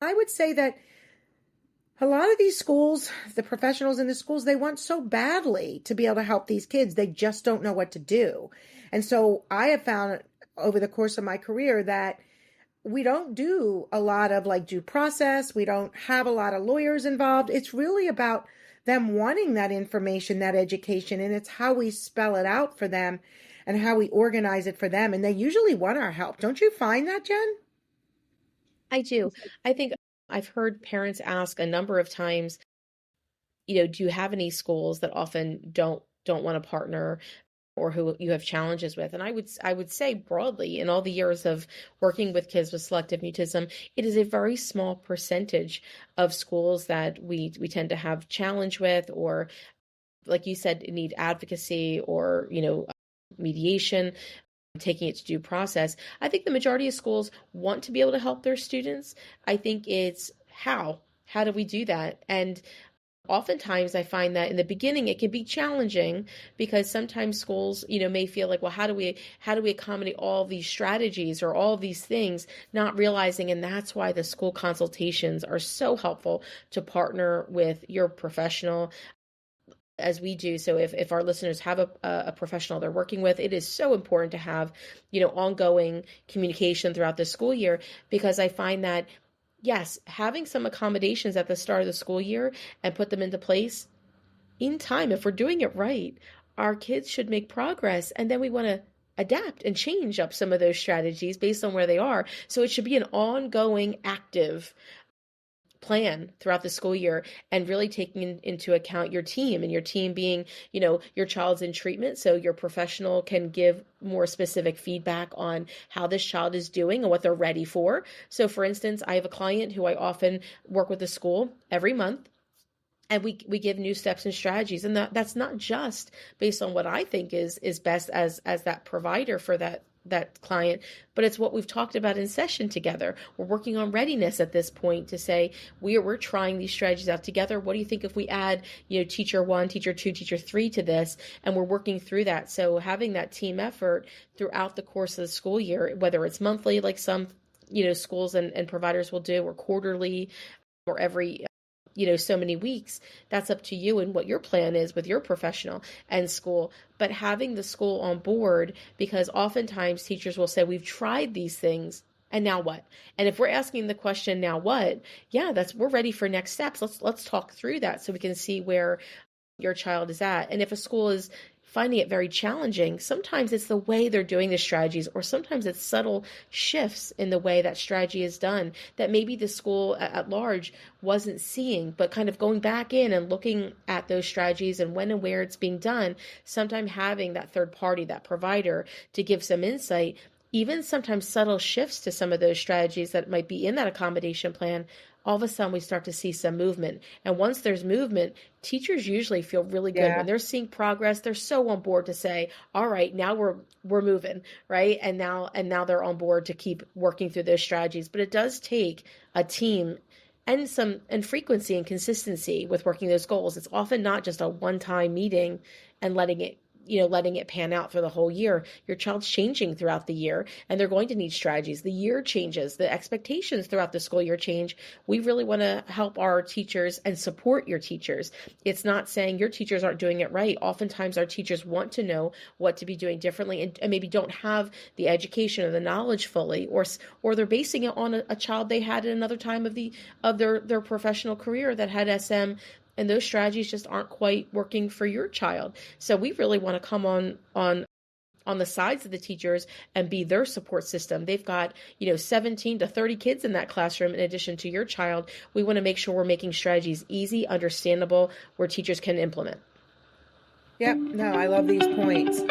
I would say that a lot of these schools, the professionals in the schools, they want so badly to be able to help these kids. They just don't know what to do. And so I have found over the course of my career that we don't do a lot of like due process. We don't have a lot of lawyers involved. It's really about them wanting that information, that education, and it's how we spell it out for them and how we organize it for them. And they usually want our help. Don't you find that, Jen? I do. I think I've heard parents ask a number of times, do you have any schools that often don't want to partner or who you have challenges with? And I would say broadly, in all the years of working with kids with selective mutism, it is a very small percentage of schools that we tend to have challenge with, or like you said, need advocacy or, mediation, taking it to due process. I think the majority of schools want to be able to help their students. I think it's how do we do that? And oftentimes I find that in the beginning it can be challenging because sometimes schools, may feel like, well, how do we accommodate all these strategies or all these things, not realizing, and that's why the school consultations are so helpful, to partner with your professional as we do. So if our listeners have a professional they're working with, it is so important to have, ongoing communication throughout the school year, because I find that, yes, having some accommodations at the start of the school year and put them into place in time, if we're doing it right, our kids should make progress. And then we want to adapt and change up some of those strategies based on where they are. So it should be an ongoing, active plan throughout the school year, and really taking into account your team, and your team being, your child's in treatment. So your professional can give more specific feedback on how this child is doing and what they're ready for. So for instance, I have a client who I often work with the school every month, and we give new steps and strategies. And that's not just based on what I think is best as that provider for that client, but it's what we've talked about in session together. We're working on readiness at this point to say, we're trying these strategies out together. What do you think if we add, teacher 1, teacher 2, teacher 3 to this? And we're working through that. So having that team effort throughout the course of the school year, whether it's monthly, like some, schools and providers will do, or quarterly, or every so many weeks, that's up to you and what your plan is with your professional and school. But having the school on board, because oftentimes teachers will say, we've tried these things, and now what? And if we're asking the question, now what? Yeah, we're ready for next steps. Let's talk through that so we can see where your child is at. And if a school is finding it very challenging, sometimes it's the way they're doing the strategies, or sometimes it's subtle shifts in the way that strategy is done that maybe the school at large wasn't seeing, but kind of going back in and looking at those strategies and when and where it's being done, sometimes having that third party, that provider, to give some insight, even sometimes subtle shifts to some of those strategies that might be in that accommodation plan. All of a sudden we start to see some movement. And once there's movement, teachers usually feel really good when they're seeing progress. They're so on board to say, all right, now we're moving, right? And now they're on board to keep working through those strategies. But it does take a team and frequency and consistency with working those goals. It's often not just a one-time meeting and letting it pan out for the whole year. Your child's changing throughout the year, and they're going to need strategies. The year changes, the expectations throughout the school year change. We really want to help our teachers and support your teachers. It's not saying your teachers aren't doing it right. Oftentimes our teachers want to know what to be doing differently, and maybe don't have the education or the knowledge fully, or they're basing it on a child they had at another time of their professional career that had SM, and those strategies just aren't quite working for your child. So we really want to come on the sides of the teachers and be their support system. They've got, 17 to 30 kids in that classroom in addition to your child. We want to make sure we're making strategies easy, understandable, where teachers can implement. Yep. No, I love these points.